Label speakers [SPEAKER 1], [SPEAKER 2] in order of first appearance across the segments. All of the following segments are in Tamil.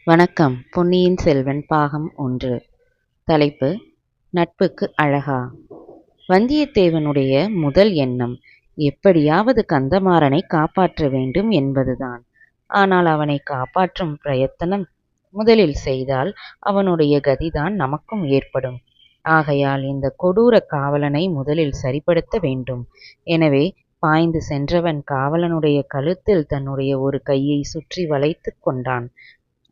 [SPEAKER 1] வணக்கம். பொன்னியின் செல்வன் பாகம் 1. தலைப்பு: நட்புக்கு அழகா? வந்தியத்தேவனுடைய முதல் எண்ணம் எப்படியாவது கந்தமாறனை காப்பாற்ற வேண்டும் என்பதுதான். ஆனால் அவனை காப்பாற்றும் பிரயத்தனம் முதலில் செய்தால் அவனுடைய கதிதான் நமக்கும் ஏற்படும். ஆகையால் இந்த கொடூர காவலனை முதலில் சரிப்படுத்த வேண்டும். எனவே பாய்ந்து சென்றவன் காவலனுடைய கழுத்தில் தன்னுடைய ஒரு கையை சுற்றி வளைத்துக் கொண்டான்.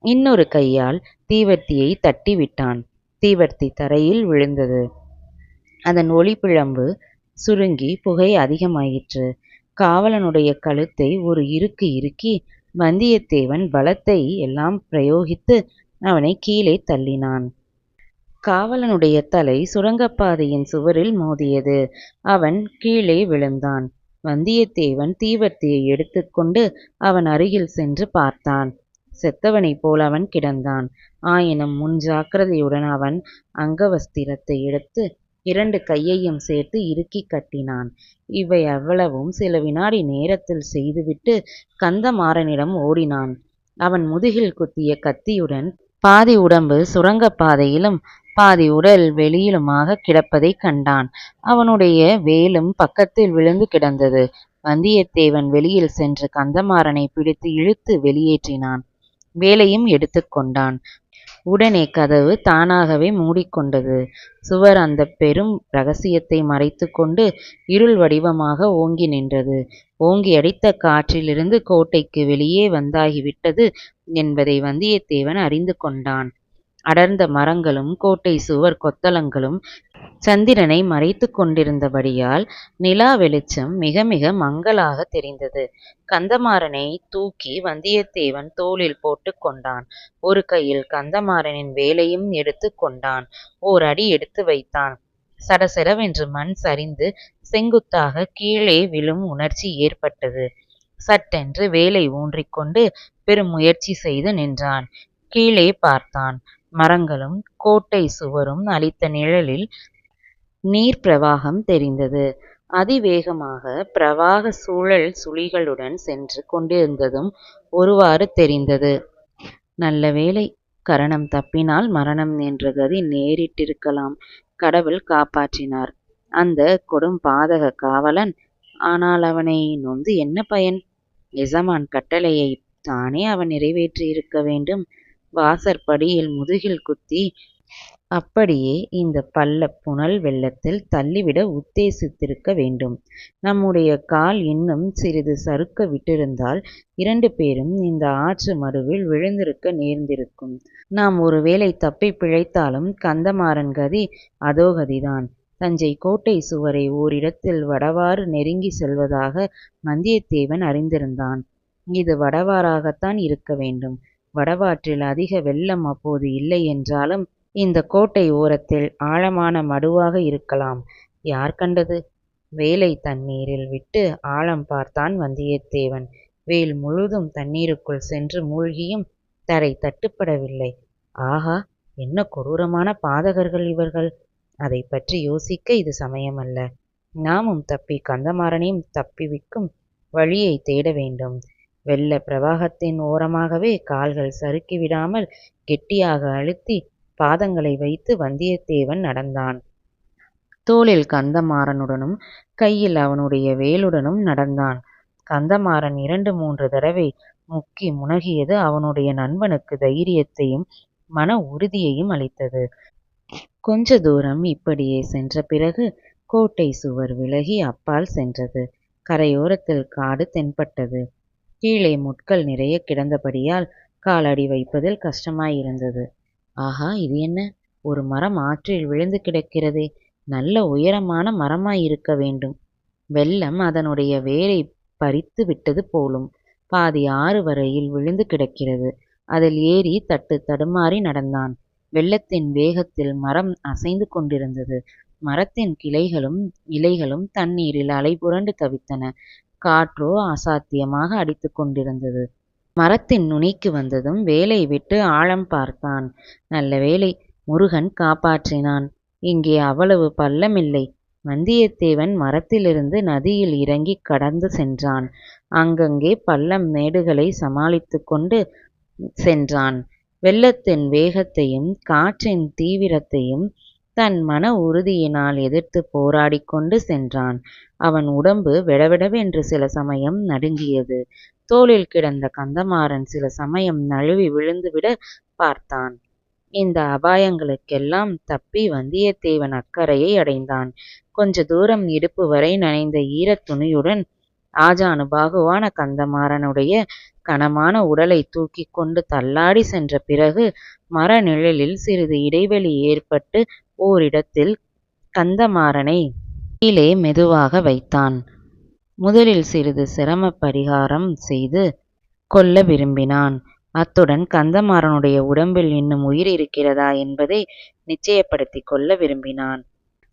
[SPEAKER 1] இன்னொரு கையால் தீவர்த்தியை தட்டிவிட்டான். தீவர்த்தி தரையில் விழுந்தது. அதன் ஒளிப்பிழம்பு சுருங்கி புகை அதிகமாயிற்று. காவலனுடைய கழுத்தை ஒரு இறுக்கு இறுக்கி வந்தியத்தேவன் பலத்தை எல்லாம் பிரயோகித்து அவனை கீழே தள்ளினான். காவலனுடைய தலை சுரங்கப்பாதையின் சுவரில் மோதியது. அவன் கீழே விழுந்தான். வந்தியத்தேவன் தீவர்த்தியை எடுத்துக்கொண்டு அவன் அருகில் சென்று பார்த்தான். செத்தவனைப் போல் அவன் கிடந்தான். ஆயினும் முன் ஜாக்கிரதையுடன் அவன் அங்கவஸ்திரத்தை எடுத்து 2 கையையும் சேர்த்து இறுக்கி கட்டினான். இவை அவ்வளவும் சில வினாடி நேரத்தில் செய்துவிட்டு கந்தமாறனிடம் ஓடினான். அவன் முதுகில் குத்திய கத்தியுடன் பாதி உடம்பு சுரங்கப்பாதையிலும் பாதி உடல் வெளியிலுமாக கிடப்பதைக் கண்டான். அவனுடைய வேலும் பக்கத்தில் விழுந்து கிடந்தது. வந்தியத்தேவன் வெளியில் சென்று கந்தமாறனை பிடித்து இழுத்து வெளியேற்றினான். வேலையும் எடுத்துக்கொண்டான். உடனே கதவு தானாகவே மூடிக்கொண்டது. சுவர் அந்த பெரும் இரகசியத்தை மறைத்து கொண்டு இருள் வடிவமாக ஓங்கி நின்றது. ஓங்கி அடித்த காற்றிலிருந்து கோட்டைக்கு வெளியே வந்தாகிவிட்டது என்பதை வந்தியத்தேவன் அறிந்து கொண்டான். அடர்ந்த மரங்களும் கோட்டை சுவர் கொத்தளங்களும் சந்திரனை மறைத்து கொண்டிருந்தபடியால் நிலா வெளிச்சம் மிக மிக மங்கலாக தெரிந்தது. கந்தமாறனை தூக்கி வந்தியத்தேவன் தோளில் போட்டு கொண்டான். ஒரு கையில் கந்தமாறனின் வேலையும் எடுத்து கொண்டான். ஓர் அடி எடுத்து வைத்தான். சடசடவென்று மண் சரிந்து செங்குத்தாக கீழே விழும் உணர்ச்சி ஏற்பட்டது. சட்டென்று வேலை ஊன்றிக்கொண்டு பெரும் முயற்சி செய்து நின்றான். கீழே பார்த்தான். மரங்களும் கோட்டை சுவரும் அளித்த நிழலில் நீர் பிரவாகம் தெரிந்தது. அதிவேகமாக பிரவாக சூழல் சுழிகளுடன் சென்று கொண்டிருந்ததும் ஒருவாறு தெரிந்தது. நல்ல வேளை, கரணம் தப்பினால் மரணம் என்ற கதி நேரிட்டிருக்கலாம். கடவுள் காப்பாற்றினார் அந்த கொடும் பாதக காவலன். ஆனால் அவனை நொந்து என்ன பயன்? எஜமான் கட்டளையை தானே அவன் நிறைவேற்றியிருக்க வேண்டும். வாசற்படியில் முதுகில் குத்தி அப்படியே இந்த பள்ள புனல் வெள்ளத்தில் தள்ளிவிட உத்தேசித்திருக்க வேண்டும். நம்முடைய கால் இன்னும் சிறிது சறுக்க விட்டிருந்தால் 2 பேரும் இந்த ஆற்று மடுவில் விழுந்திருக்க நேர்ந்திருக்கும். நாம் ஒருவேளை தப்பி பிழைத்தாலும் கந்தமாறன் கதி அதோ கதிதான். தஞ்சை கோட்டை சுவரை ஓரிடத்தில் வடவாறு நெருங்கி செல்வதாக வந்தியத்தேவன் அறிந்திருந்தான். இது வடவாறாகத்தான் இருக்க வேண்டும். வடவாற்றில் அதிக வெள்ளம் அப்போது இல்லை என்றாலும் இந்த கோட்டை ஓரத்தில் ஆழமான மடுவாக இருக்கலாம். யார் கண்டது? வேலை தண்ணீரில் விட்டு ஆழம் பார்த்தான் வந்தியத்தேவன். வேல் முழுதும் தண்ணீருக்குள் சென்று மூழ்கியும் தரை தட்டுப்படவில்லை. ஆஹா, என்ன கொடூரமான பாதகர்கள் இவர்கள்! அதை பற்றி யோசிக்க இது சமயமல்ல. நாமும் தப்பி கந்தமாறனையும் தப்பிவிக்கும் வழியை தேட வேண்டும். வெள்ள பிரவாகத்தின் ஓரமாகவே கால்கள் சறுக்கி விடாமல் கெட்டியாக அழுத்தி பாதங்களை வைத்து வந்தியத்தேவன் நடந்தான். தோளில் கந்தமாறனுடனும் கையில் அவனுடைய வேலுடனும் நடந்தான். கந்தமாறன் 2-3 தடவை முக்கி முனகியது அவனுடைய நண்பனுக்கு தைரியத்தையும் மன உறுதியையும் அளித்தது. கொஞ்ச தூரம் இப்படியே சென்ற பிறகு கோட்டை சுவர் விலகி அப்பால் சென்றது. கரையோரத்தில் காடு தென்பட்டது. கீழே முட்கள் நிறைய கிடந்தபடியால் காலடி வைப்பதில் கஷ்டமாயிருந்தது. ஆஹா, இது என்ன? ஒரு மரம் ஆற்றில் விழுந்து கிடக்கிறதே! நல்ல உயரமான மரமாயிருக்க வேண்டும். வெள்ளம் அதனுடைய வேரை பறித்து விட்டது போலும். பாதி ஆறு வரையில் விழுந்து கிடக்கிறது. அதில் ஏறி தட்டு தடுமாறி நடந்தான். வெள்ளத்தின் வேகத்தில் மரம் அசைந்து கொண்டிருந்தது. மரத்தின் கிளைகளும் இலைகளும் தண்ணீரில் அலைபுரண்டு தவித்தன. காற்றோ அசாத்தியமாக அடித்து கொண்டிருந்தது. மரத்தின் நுனிக்கு வந்ததும் வேலை விட்டு ஆழம் பார்த்தான். நல்ல வேளை, முருகன் காப்பாற்றினான். இங்கே அவ்வளவு பள்ளமில்லை. வந்தியத்தேவன் மரத்திலிருந்து நதியில் இறங்கி கடந்து சென்றான். அங்கங்கே பள்ளம் மேடுகளை சமாளித்து கொண்டு சென்றான். வெள்ளத்தின் வேகத்தையும் காற்றின் தீவிரத்தையும் தன் மன உறுதியினால் எதிர்த்து போராடி கொண்டு சென்றான். அவன் உடம்பு வெடவெடவென்று சில சமயம் நடுங்கியது. தோளில் கிடந்த கந்தமாறன் சில சமயம் நழுவி விழுந்துவிட பார்த்தான். இந்த அபாயங்களுக்கெல்லாம் தப்பி வந்தியத்தேவன் அக்கரையை அடைந்தான். கொஞ்ச தூரம் இடுப்பு வரை நனைந்த ஈரத் துணியுடன் ஆஜானுபாகுவான கந்தமாறனுடைய கனமான உடலை தூக்கிக் கொண்டு தள்ளாடி சென்ற பிறகு மர நிழலில் சிறிது இடைவெளி ஏற்பட்டு ஓரிடத்தில் கந்தமாறனை கீழே மெதுவாக வைத்தான். முதலில் சிறிது சிரம பரிகாரம் செய்து கொள்ள விரும்பினான். அத்துடன் கந்தமாறனுடைய உடம்பில் இன்னும் உயிர் இருக்கிறதா என்பதை நிச்சயப்படுத்திக் கொள்ள விரும்பினான்.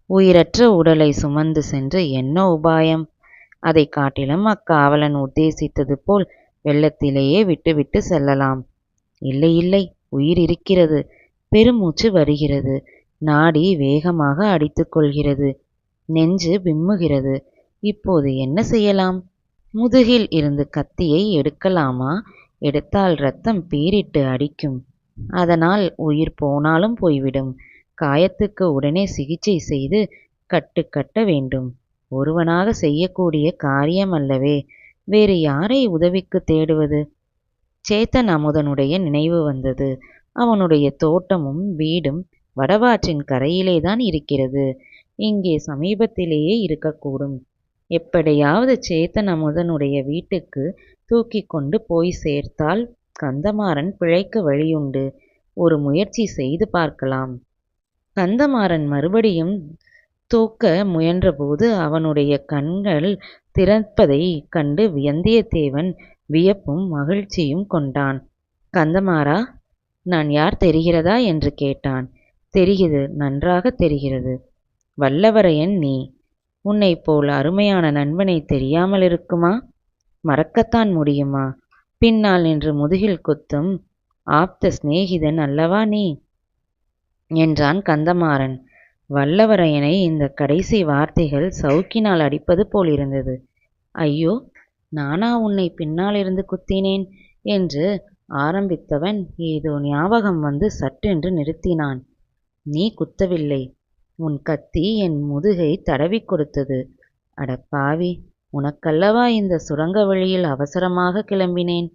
[SPEAKER 1] உயிரற்ற உடலை சுமந்து சென்று என்ன உபாயம்? அதை காட்டிலும் அக்காவலன் உத்தேசித்தது போல் வெள்ளத்திலேயே விட்டுவிட்டு செல்லலாம். இல்லை இல்லை, உயிர் இருக்கிறது. பெருமூச்சு வருகிறது. நாடி வேகமாக அடித்து கொள்கிறது. நெஞ்சு விம்முகிறது. இப்போது என்ன செய்யலாம்? முதுகில் இருந்து கத்தியை எடுக்கலாமா? எடுத்தால் இரத்தம் பீரிட்டு அடிக்கும். அதனால் உயிர் போனாலும் போய்விடும். காயத்துக்கு உடனே சிகிச்சை செய்து கட்ட வேண்டும். ஒருவனாக செய்யக்கூடிய காரியம் அல்லவே. வேறு யாரை உதவிக்கு தேடுவது? சேத்தன் அமுதனுடைய நினைவு வந்தது. அவனுடைய தோட்டமும் வீடும் வடவாற்றின் கரையிலேதான் இருக்கிறது. இங்கே சமீபத்திலேயே இருக்கக்கூடும். எப்படியாவது சேத்தன் அமுதனுடைய வீட்டுக்கு தூக்கி கொண்டு போய் சேர்த்தால் கந்தமாறன் பிழைக்க வழியுண்டு. ஒரு முயற்சி செய்து பார்க்கலாம். கந்தமாறன் மறுபடியும் தூக்க முயன்றபோது அவனுடைய கண்கள் திறப்பதைக் கண்டு வந்தியத்தேவன் வியப்பும் மகிழ்ச்சியும் கொண்டான். கந்தமாறா, நான் யார் தெரிகிறதா என்று கேட்டான். தெரிகிறது, நன்றாக தெரிகிறது. வல்லவரையன் நீ. உன்னைப் போல் அருமையான நண்பனை தெரியாமல் இருக்குமா? மறக்கத்தான் முடியுமா? பின்னால் நின்று முதுகில் குத்தும் ஆப்த சிநேகிதன் அல்லவா நீ? என்றான் கந்தமாறன். வல்லவரையனை இந்த கடைசி வார்த்தைகள் சவுக்கினால் அடிப்பது போலிருந்தது. ஐயோ, நானா உன்னை பின்னாலிருந்து குத்தினேன் என்று ஆரம்பித்தவன் ஏதோ ஞாபகம் வந்து சட்டென்று நிறுத்தினான். நீ குத்தவில்லை. உன் கத்தி என் முதுகை தடவிக் கொடுத்தது. அடப்பாவி, உனக்கல்லவா இந்த சுரங்க வழியில் அவசரமாக கிளம்பினேன்.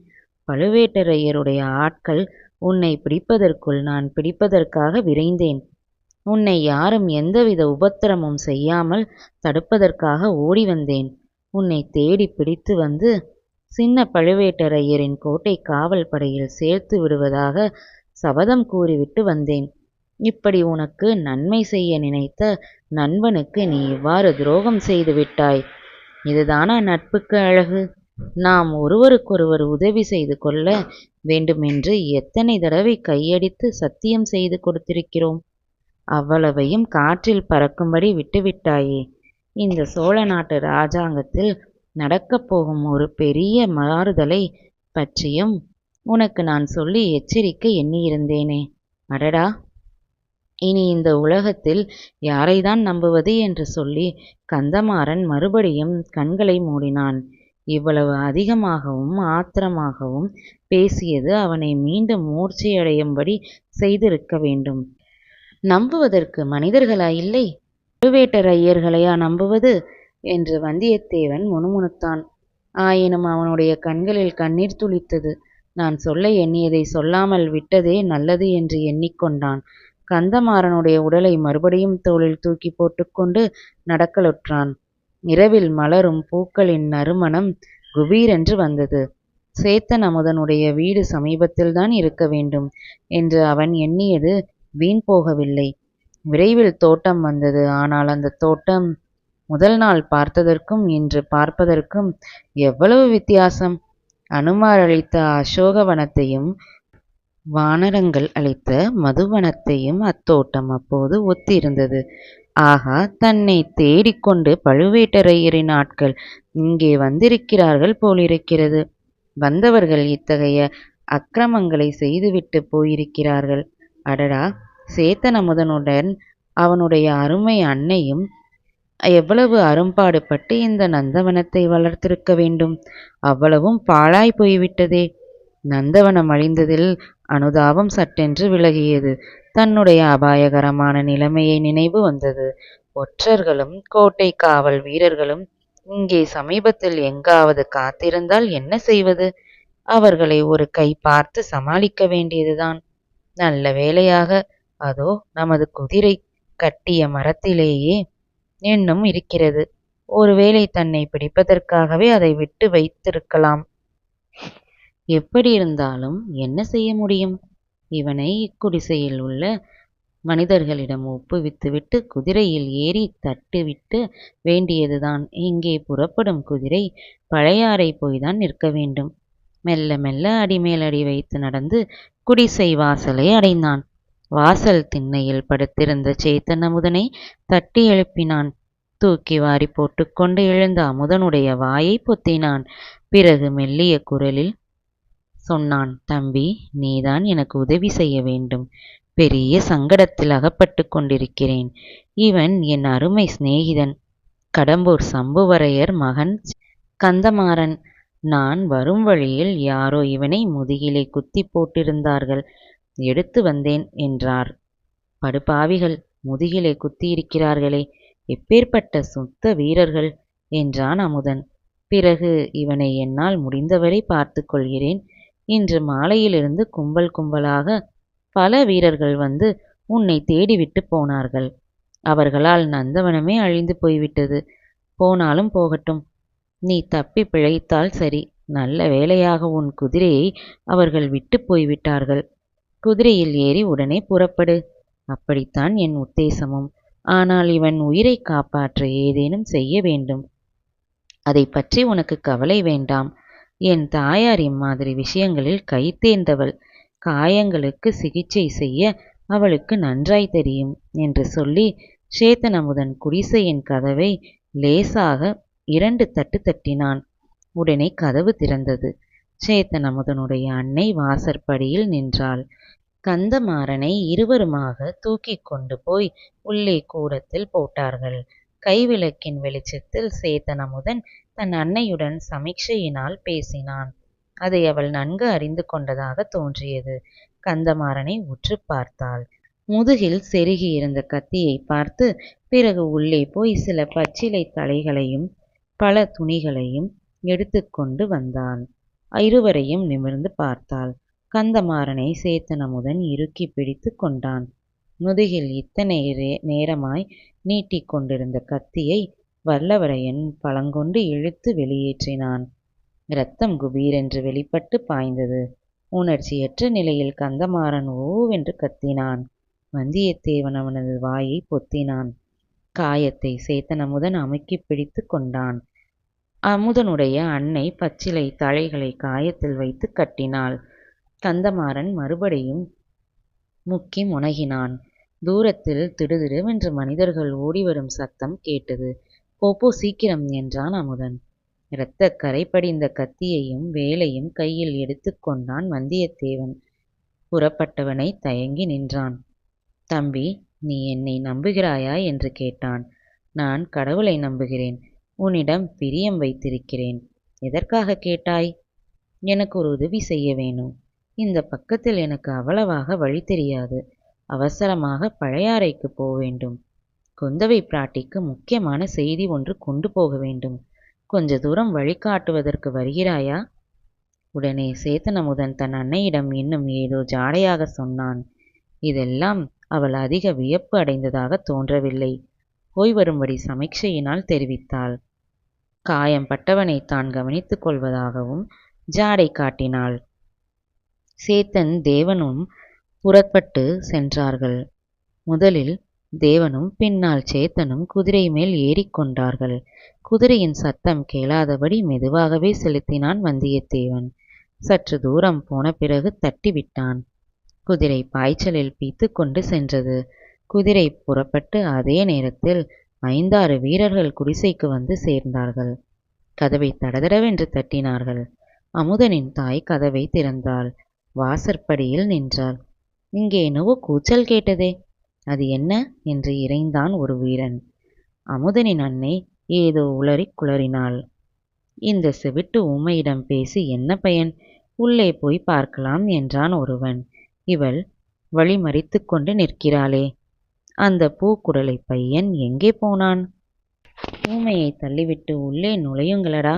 [SPEAKER 1] பழுவேட்டரையருடைய ஆட்கள் உன்னை பிடிப்பதற்குள் நான் பிடிப்பதற்காக விரைந்தேன். உன்னை யாரும் எந்தவித உபத்திரமும் செய்யாமல் தடுப்பதற்காக ஓடி வந்தேன். உன்னை தேடி பிடித்து வந்து சின்ன பழுவேட்டரையரின் கோட்டை காவல் படையில் சேர்த்து விடுவதாக சபதம் கூறிவிட்டு வந்தேன். இப்படி உனக்கு நன்மை செய்ய நினைத்த நண்பனுக்கு நீ இவ்வாறு துரோகம் செய்து விட்டாய். இதுதானா நட்புக்கு அழகு? நாம் ஒருவருக்கொருவர் உதவி செய்து கொள்ள வேண்டுமென்று எத்தனை தடவை கையடித்து சத்தியம் செய்து கொடுத்திருக்கிறோம். அவ்வளவையும் காற்றில் பறக்கும்படி விட்டுவிட்டாயே. இந்த சோழ நாட்டு இராஜாங்கத்தில் நடக்கப் போகும் ஒரு பெரிய மாறுதலை பற்றியும் உனக்கு நான் சொல்லி எச்சரிக்க எண்ணியிருந்தேனே. அடடா, இனி இந்த உலகத்தில் யாரைதான் நம்புவது என்று சொல்லி கந்தமாறன் மறுபடியும் கண்களை மூடினான். இவ்வளவு அதிகமாகவும் ஆத்திரமாகவும் பேசியது அவனை மீண்டும் மூர்ச்சையடையும்படி செய்திருக்க வேண்டும். நம்புவதற்கு மனிதர்களா இல்லை, பழுவேட்டரையர்களையா நம்புவது என்று வந்தியத்தேவன் முணுமுணுத்தான். ஆயினும் அவனுடைய கண்களில் கண்ணீர் துளித்தது. நான் சொல்ல எண்ணியதை சொல்லாமல் விட்டதே நல்லது என்று எண்ணிக்கொண்டான். கந்தமாறனுடைய உடலை மறுபடியும் தோளில் தூக்கி போட்டுக்கொண்டு நடக்கலுற்றான். இரவில் மலரும் பூக்களின் நறுமணம் குபீரென்று வந்தது. சேத்தன் அமுதனுடைய வீடு சமீபத்தில்தான் இருக்க வேண்டும் என்று அவன் எண்ணியது வீண் போகவில்லை. விரைவில் தோட்டம் வந்தது. ஆனால் அந்த தோட்டம் முதல் நாள் பார்த்ததற்கும் இன்று பார்ப்பதற்கும் எவ்வளவு வித்தியாசம்! அனுமார் அளித்த அசோகவனத்தையும் வானரங்கள் அளித்த மதுவனத்தையும் அத்தோட்டம் அப்போது ஒத்திருந்தது. ஆகா, தன்னை தேடிக்கொண்டு பழுவேட்டரையரின் ஆட்கள் இங்கே வந்திருக்கிறார்கள் போலிருக்கிறது. வந்தவர்கள் இத்தகைய அக்கிரமங்களை செய்துவிட்டு போயிருக்கிறார்கள். அடடா, சேத்தன் அமுதனுடன் அவனுடைய அருமை அன்னையும் எவ்வளவு அரும்பாடுபட்டு இந்த நந்தவனத்தை வளர்த்திருக்க வேண்டும். அவ்வளவும் பாழாய் போய்விட்டதே. நந்தவனம் அழிந்ததில் அனுதாபம் சட்டென்று விலகியது. தன்னுடைய அபாயகரமான நிலைமையை நினைவு வந்தது. ஒற்றர்களும் கோட்டை காவல் வீரர்களும் இங்கே சமீபத்தில் எங்காவது காத்திருந்தால் என்ன செய்வது? அவர்களை ஒரு கை பார்த்து சமாளிக்க வேண்டியதுதான். நல்ல வேளையாக அதோ நமது குதிரை கட்டிய மரத்திலேயே இன்னும் இருக்கிறது. ஒருவேளை தன்னை பிடிப்பதற்காகவே அதை விட்டு வைத்திருக்கலாம். எப்படியிருந்தாலும் என்ன செய்ய முடியும்? இவனை இக்குடிசையில் உள்ள மனிதர்களிடம் ஒப்புவித்துவிட்டு குதிரையில் ஏறி தட்டுவிட்டு வேண்டியதுதான். இங்கே புறப்படும் குதிரை பழையாறை போய்தான் நிற்க வேண்டும். மெல்ல மெல்ல அடிமேல் அடி வைத்து நடந்து குடிசை வாசலை அடைந்தான். வாசல் திண்ணையில் படுத்திருந்த சேத்தன் அமுதனை தட்டி எழுப்பினான். தூக்கி வாரி போட்டுக்கொண்டு எழுந்த அமுதனுடைய வாயை பொத்தினான். பிறகு மெல்லிய குரலில் சொன்னான், தம்பி, நீதான் எனக்கு உதவி செய்ய வேண்டும். பெரிய சங்கடத்தில் அகப்பட்டு கொண்டிருக்கிறேன். இவன் என் அருமை சிநேகிதன், கடம்பூர் சம்புவரையர் மகன் கந்தமாறன். நான் வரும் வழியில் யாரோ இவனை முதுகிலே குத்தி போட்டிருந்தார்கள். எடுத்து வந்தேன் என்றார். படுபாவிகள், முதுகிலே குத்தியிருக்கிறார்களே, எப்பேற்பட்ட சுத்த வீரர்கள் என்றான் அமுதன். பிறகு இவனை என்னால் முடிந்தவரை பார்த்து கொள்கிறேன். இன்று மாலையிலிருந்து கும்பல் கும்பலாக பல வீரர்கள் வந்து உன்னை தேடிவிட்டு போனார்கள். அவர்களால் நந்தவனமே அழிந்து போய்விட்டது. போனாலும் போகட்டும், நீ தப்பி பிழைத்தால் சரி. நல்ல வேளையாக உன் குதிரையை அவர்கள் விட்டு போய்விட்டார்கள். குதிரையில் ஏறி உடனே புறப்படு. அப்படித்தான் என் உத்தேசமும். ஆனால் இவன் உயிரை காப்பாற்ற ஏதேனும் செய்ய வேண்டும். அதை பற்றி உனக்கு கவலை வேண்டாம். என் தாயார் இம்மாதிரி விஷயங்களில் கை தேர்ந்தவள். காயங்களுக்கு சிகிச்சை செய்ய அவளுக்கு நன்றாய் தெரியும் என்று சொல்லி சேத்தன் அமுதன் குடிசையின் கதவை லேசாக 2 தட்டு தட்டினான். உடனே கதவு திறந்தது. சேத்தன் அமுதனுடைய அன்னை வாசற்படியில் நின்றாள். கந்தமாறனை இருவருமாக தூக்கி கொண்டு போய் உள்ளே கூடத்தில் போட்டார்கள். கைவிளக்கின் வெளிச்சத்தில் சேத்தன் அமுதன் தன் அன்னையுடன் சமிக்ஷையினால் பேசினான். அதை அவள் நன்கு அறிந்து கொண்டதாக தோன்றியது. கந்தமாறனை உற்று பார்த்தாள். முதுகில் செருகியிருந்த கத்தியை பார்த்து பிறகு உள்ளே போய் சில பச்சிலை தலைகளையும் பல துணிகளையும் எடுத்துக்கொண்டு வந்தாள். இருவரையும் நிமிர்ந்து பார்த்தாள். கந்தமாறனை சேத்தன் அமுதன் இறுக்கி பிடித்து கொண்டான். முதுகில் இத்தனை நேரமாய் நீட்டிக் கொண்டிருந்த கத்தியை வல்லவரையன் பலங்கொண்டு இழுத்து வெளியேற்றினான். இரத்தம் குபீரென்று வெளிப்பட்டு பாய்ந்தது. உணர்ச்சியற்ற நிலையில் கந்தமாறன் ஓவென்று கத்தினான். வந்தியத்தேவன் அவனது வாயை பொத்தினான். காயத்தை சேத்தன் அமுதன் அமுக்கி பிடித்து கொண்டான். அமுதனுடைய அன்னை பச்சிலை தழைகளை காயத்தில் வைத்து கட்டினாள். கந்தமாறன் மறுபடியும் முக்கி முனகினான். தூரத்தில் திடுதிடுவென்று மனிதர்கள் ஓடிவரும் சத்தம் கேட்டது. போ சீக்கிரம் என்றான் அமுதன். இரத்தக் கரை படிந்த கத்தியையும் வேலையும் கையில் எடுத்து கொண்டான் வந்தியத்தேவன். புறப்பட்டவனை தயங்கி நின்றான். தம்பி, நீ என்னை நம்புகிறாயா என்று கேட்டான். நான் கடவுளை நம்புகிறேன். உன்னிடம் பிரியம் வைத்திருக்கிறேன். எதற்காக கேட்டாய்? எனக்கு ஒரு உதவி செய்ய வேணும். இந்த பக்கத்தில் எனக்கு அவ்வளவாக வழி தெரியாது. அவசரமாக பழையாறைக்கு போக வேண்டும். குந்தவை பிராட்டிக்கு முக்கியமான செய்தி ஒன்று கொண்டு போக வேண்டும். கொஞ்ச தூரம் வழிகாட்டுவதற்கு வருகிறாயா? உடனே சேத்தன் அமுதன் தன் அன்னையிடம் இன்னும் ஏதோ ஜாடையாக சொன்னான். இதெல்லாம் அவள் அதிக வியப்பு அடைந்ததாக தோன்றவில்லை. போய் வரும்படி சமிக்ஷையினால் தெரிவித்தாள். காயம் பட்டவனை தான் கவனித்துக் கொள்வதாகவும் ஜாடை காட்டினாள். சேத்தன் தேவனும் புறப்பட்டு சென்றார்கள். முதலில் தேவனும் பின்னால் சேத்தனும் குதிரை மேல் ஏறிக்கொண்டார்கள். குதிரையின் சத்தம் கேளாதபடி மெதுவாகவே செலுத்தினான் வந்தியத்தேவன். சற்று தூரம் போன பிறகு தட்டிவிட்டான். குதிரை பாய்ச்சலில் பீத்து கொண்டு சென்றது. குதிரை புறப்பட்டு அதே நேரத்தில் 5-6 வீரர்கள் குடிசைக்கு வந்து சேர்ந்தார்கள். கதவை தடதடவென்று தட்டினார்கள். அமுதனின் தாய் கதவை திறந்தாள். வாசற்படியில் நின்றாள். இங்கே என்னவோ கூச்சல் கேட்டதே, அது என்ன என்று இறைந்தான் ஒரு வீரன். அமுதனின் அன்னை ஏதோ உளறி குளறினாள். இந்த செவிட்டு ஊமையிடம் பேசி என்ன பயன்? உள்ளே போய் பார்க்கலாம் என்றான் ஒருவன். இவள் வழிமறித்து கொண்டு நிற்கிறாளே, அந்த பூக்குடலை பையன் எங்கே போனான்? ஊமையை தள்ளிவிட்டு உள்ளே நுழையுங்களடா.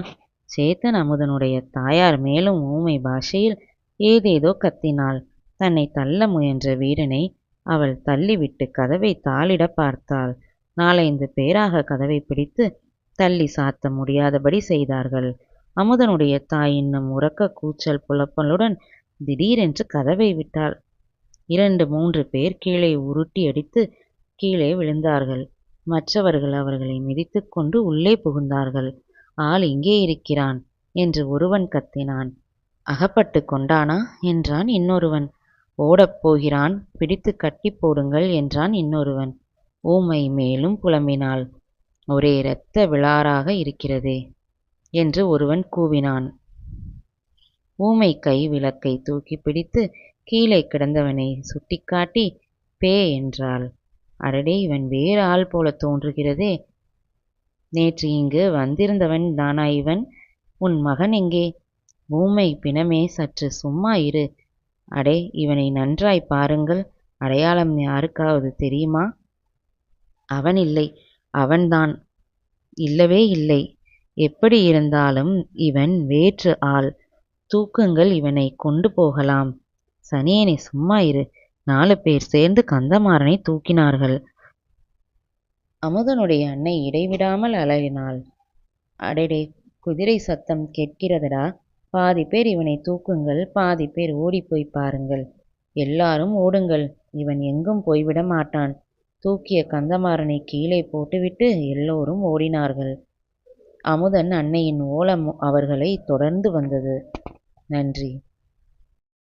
[SPEAKER 1] சேத்தன் அமுதனுடைய தாயார் மேலும் ஊமை பாஷையில் ஏதேதோ கத்தினாள். தன்னை தள்ள முயன்ற வீரனை அவள் தள்ளிவிட்டு கதவை தாளிட பார்த்தாள். 4-5 பேராக கதவை பிடித்து தள்ளி சாத்த முடியாதபடி செய்தார்கள். அமுதனுடைய தாய் இன்னும் உரக்க கூச்சல் புலப்பலுடன் திடீரென்று கதவை விட்டாள். 2-3 பேர் கீழே உருட்டி அடித்து கீழே விழுந்தார்கள். மற்றவர்கள் அவர்களை மிதித்து கொண்டு உள்ளே புகுந்தார்கள். ஆள் இங்கே இருக்கிறான் என்று ஒருவன் கத்தினான். அகப்பட்டு கொண்டானா என்றான் இன்னொருவன். ஓடப் போகிறான், பிடித்து கட்டி போடுங்கள் என்றான் இன்னொருவன். ஊமை மேலும் புலம்பினாள். ஒரே இரத்த விளாறாக இருக்கிறதே என்று ஒருவன் கூவினான். ஊமை கை விளக்கை தூக்கி பிடித்து கீழே கிடந்தவனை சுட்டிக்காட்டி பே என்றாள். அடடே, இவன் வேறு ஆள் போல தோன்றுகிறதே. நேற்று இங்கு வந்திருந்தவன் தானா இவன்? உன் மகன் எங்கே? ஊமை பிணமே, சற்று சும்மா இரு. அடே, இவனை நன்றாய் பாருங்கள். அடையாளம் யாருக்காவது தெரியுமா? அவன் இல்லை. அவன்தான். இல்லவே இல்லை. எப்படி இருந்தாலும் இவன் வேற்று ஆள். தூக்குங்கள், இவனை கொண்டு போகலாம். சனியனே, சும்மா இரு. 4 பேர் சேர்ந்து கந்தமாறனை தூக்கினார்கள். அமுதனுடைய அன்னை இடைவிடாமல் அலறினாள். அடடே, குதிரை சத்தம் கேட்கிறதடா. பாதி பேர் இவனை தூக்குங்கள், பாதி பேர் ஓடிப்போய் பாருங்கள். எல்லாரும் ஓடுங்கள், இவன் எங்கும் போய்விட மாட்டான். தூக்கிய கந்தமாறனை கீழே போட்டுவிட்டு எல்லோரும் ஓடினார்கள். அமுதன் அன்னையின் ஓலம் அவர்களை தொடர்ந்து வந்தது. நன்றி.